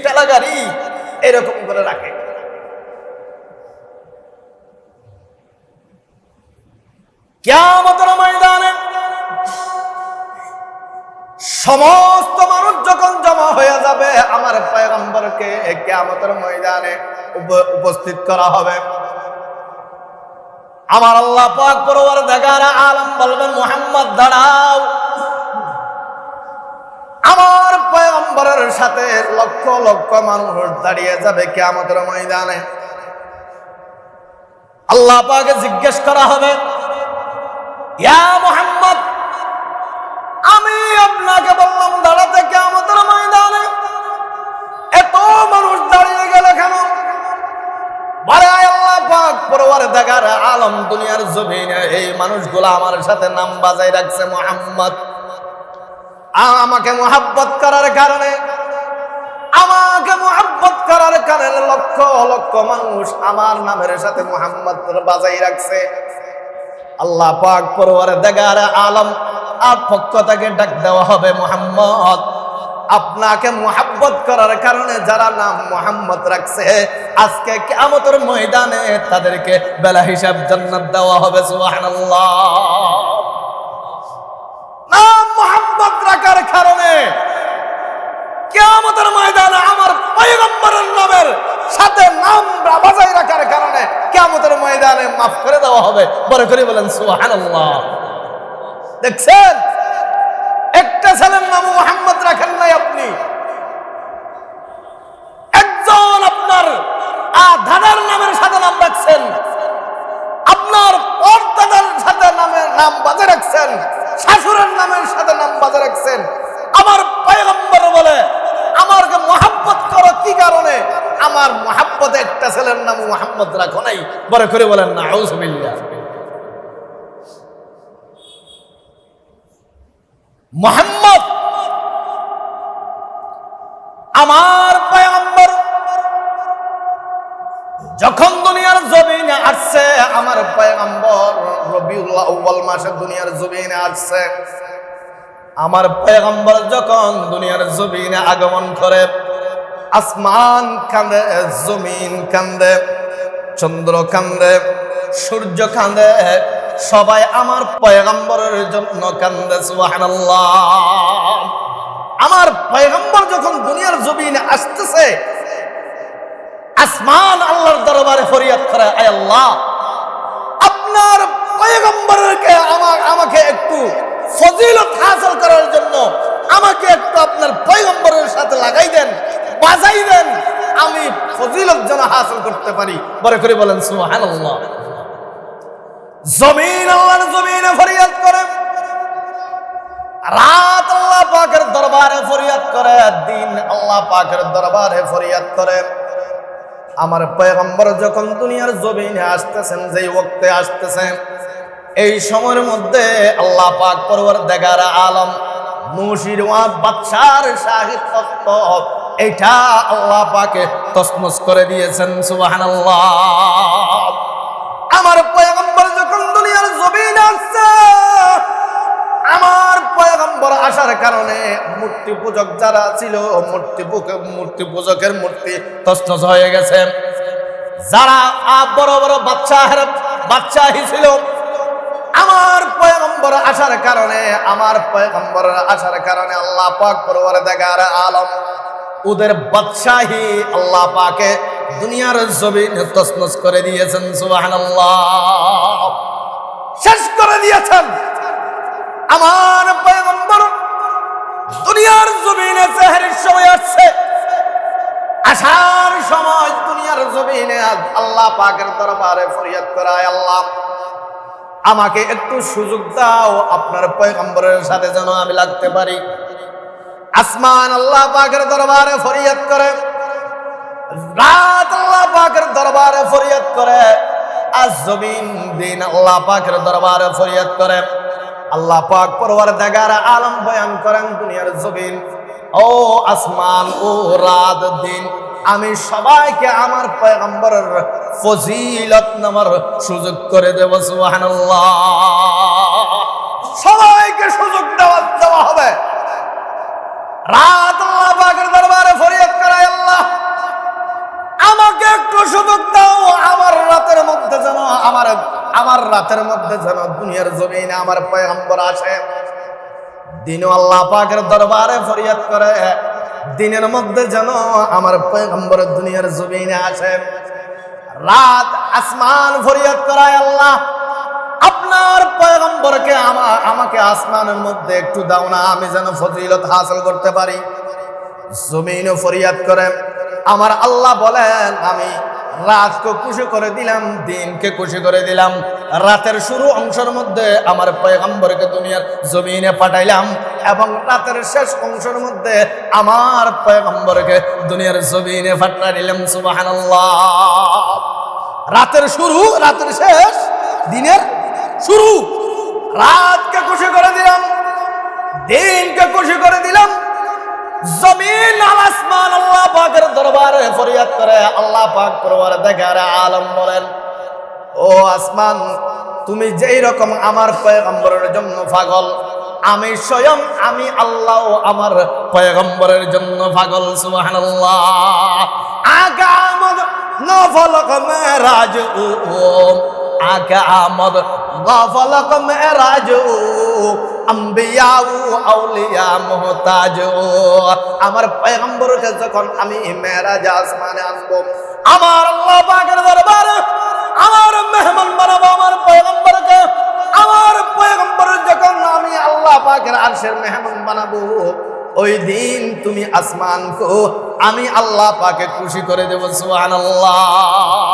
ঠেলা গাড়ি এরকম করে রাখে। কিয়ামতের ময়দানে সমস্ত মানুষ যখন জমা হয়ে যাবে, আমার পয়গম্বরকে কিয়ামতের ময়দানে উপস্থিত করা হবে। আমার আল্লাহ পাক পরওয়ারদিগার আলম বলবেন, মুহাম্মদ দাঁড়াও। আমার পয়গম্বরের সাথে লক্ষ লক্ষ মানুষ দাঁড়িয়ে যাবে কিয়ামতের ময়দানে। আল্লাহ পাককে জিজ্ঞেস করা হবে, ইয়া মুহাম্মদ, আমি আপনাকে বললাম দাঁড়াতে কিয়ামতের ময়দানে, এত মানুষ দাঁড়িয়ে গেল কেন? বলে, আল্লাহ পাক পরওয়ারদিগার আলম দুনিয়ার জমিনে এই মানুষগুলো আমার সাথে নাম বাজাই রাখছে মুহাম্মদ। আমাকে মুহাব্বত করার কারণে, লক্ষ লক্ষ মানুষ আমার নামের সাথে মুহাম্মদ বাজাই রাখছে। আল্লাহ পাক পরওয়ারদিগার আলম আর পক্ষ থেকে ডাক দেওয়া হবে, মুহাম্মদ, আপনাকে মুহাব্বত করার কারণে যারা নাম মুহাম্মদ রাখছে, আজকে কিয়ামতের ময়দানে তাদেরকে বেলা হিসাব জান্নাত দেওয়া হবে। সুবহানাল্লাহ। নাম মুহাম্মদ রাখার কারণে কিয়ামতের ময়দানে আমার পয়গম্বরের নামের সাথে নাম বাজাই রাখার কারণে কিয়ামতের ময়দানে মাফ করে দেওয়া হবে। বড় করে বলেন সুবহানাল্লাহ। দেখছেন, একটা ছেলের নাম মুহাম্মদ রাখেন নাই আপনি, একজন আপনার দাদার নামের সাথে নাম রাখছেন, আপনার পরদাদার সাথে নাম বাজে রাখছেন, শাশুড়ের নামের সাথে নাম বাজে রাখছেন। আমার পয়গম্বর বলে, আমাকে মুহাব্বত করো কি কারণে? আমার মুহাব্বতে একটা ছেলের নাম মুহাম্মদ রাখো নাই। বড় করে বলেন নাউযুবিল্লাহ। মুহাম্মদ আমার পয়গম্বর যখন দুনিয়ার জমিনে আসছে, আমার পয়গম্বর রবিউল আউয়াল মাসে দুনিয়ার জমিনে আসছে। আমার পয়গম্বর যখন দুনিয়ার জমিনে আগমন করে, আসমান কাঁদে, জমিন কাঁদে, চন্দ্র কাঁদে, সূর্য কাঁদে, সবাই আমার পয়গম্বরের জন্য কান্দে। সুবহানাল্লাহ। আমার পয়গম্বর যখন দুনিয়ার জমিনে আসতেছে, আসমান আল্লাহর দরবারে ফরিয়াদ করে, আয় আল্লাহ, আপনার পয়গম্বরকে আমাকে একটু ফজিলত হাসিল করার জন্য আমাকে একটু আপনার পয়গম্বরের সাথে লাগাই দেন, বাজাই দেন, আমি ফজিলত যেন হাসিল করতে পারি। বড় করে বলেন সুবহানাল্লাহ। জমিন আল্লাহর জমিনে ফরিয়াদ করে, রাত আল্লাহ পাকের দরবারে ফরিয়াদ করে, দিন আল্লাহ পাকের দরবারে ফরিয়াদ করে। আমার পয়গম্বর যখন দুনিয়ার জমিনে আসতেছেন, যেই ওয়াক্তে আসতেছেন, এই সময়ের মধ্যে আল্লাহ পাক পরওয়ারদিগার আলম মুশিরওয়াত বাদশার শাহী তত্ত্ব এটা আল্লাহ পাকে তছনছ করে দিয়েছেন। সুবহানাল্লাহ। আমার পয়গম্বর যখন দুনিয়ার জমিনে আসছে, আমার পয়গম্বর আসার কারণে মূর্তি পূজক যারা ছিল, মূর্তি পূজকের মূর্তি তছনছ হয়ে গেছে। যারা বড় বড় বাদশাহী ছিল, আমার পয়গম্বর আসার কারণে, আল্লাহ পাক পরওয়ারদিগার আলম ওদের বাদশাহী আল্লাহ পাকে দুনিয়ার জমিনে তছনছ করে দিয়েছেন। সুবহানাল্লাহ। শেষ করে দিয়েছেন। আমার পয়গম্বর দুনিয়ার জমিনে সেহরির সময় আসছে, আসার সময় দুনিয়ার জমিনে আল্লাহ পাকের দরবারে ফরিয়াদ করায়, আল্লাহ আমাকে একটু সুযোগ দাও, আপনার পয়গম্বরের সাথে যেন আমি লাগতে পারি। আসমান আল্লাহ পাকের দরবারে ফরিয়াদ করে, রাত আল্লাহ পাকের দরবারে ফরিয়াদ করে, আজ জমিন দিন আল্লাহ পাকের দরবারে ফরিয়াদ করে। আল্লাহ পাক পরওয়ারদিগার আলম বয়ান করেন, দুনিয়ার জমিন, ও আসমান, ও রাত, দিন, আমি সবাইকে আমার পয়গম্বরের ফজিলত নামার সুযোগ করে দেব। সুবহানাল্লাহ। সবাইকে সুযোগ দেওয়া হবে। রাত আল্লাহ পাকের দরবারে ফরিয়াদ করে, আল্লাহ সুযোগ দাও আমার রাতের মধ্যে যেন আমার রাতের মধ্যে যেন দুনিয়ার জমিনে আমার পয়গম্বর আসে। দিনও আল্লাহ পাকের দরবারে ফরিয়াদ করে, দিনের মধ্যে যেন আমার পয়গম্বর দুনিয়ার জমিনে আসে। রাত আসমান ফরিয়াদ করায়, আল্লাহ আপনার পয়গম্বরকে আমাকে আসমানের মধ্যে একটু দাও না, আমি যেন ফজিলত হাসিল করতে পারি। জমিনও ফরিয়াদ করে, আমার আল্লাহ বলেন আমি রাতকে খুশি করে দিলাম, দিনকে খুশি করে দিলাম। রাতের শুরু অংশের মধ্যে আমার পয়গম্বরকে দুনিয়ার জমিনে পাঠাইলাম এবং রাতের শেষ অংশের মধ্যে আমার পয়গম্বরকে দুনিয়ার জমিনে পাঠিয়ে দিলাম। সুবহানাল্লাহ। রাতের শুরু, রাতের শেষ, দিনের শুরু। রাতকে খুশি করে দিলাম, দিনকে খুশি করে দিলাম। জমিন আর আসমান আল্লাহ পাকের দরবারে ফরিয়াদ করে। আল্লাহ পাক পরওয়ারদিগারে আলম বলেন, ও আসমান, তুমি যেই রকম আমার পয়গম্বরের জন্য পাগল, আমি স্বয়ং আমি আল্লাহ আমার পয়গম্বরের জন্য পাগল। সুবহানাল্লাহ। আগামদ নফলক মেরাজ আকা আমদ গফলক মেরাজ আম্বিয়া আউলিয়া মুহতাজ। আমার পয়গম্বরকে যখন আমি মেরাজ আসমানে আনবো, আমার আল্লাহ পাকের দরবারে আমার মেহমান বানাবো আমার পয়গম্বরকে। আমার পয়গম্বর যখন আমি আল্লাহ পাকের আরশের মেহমান বানাবো, ওই দিন তুমি আসমানকে আমি আল্লাহ পাকে খুশি করে দেব। সুবহানাল্লাহ।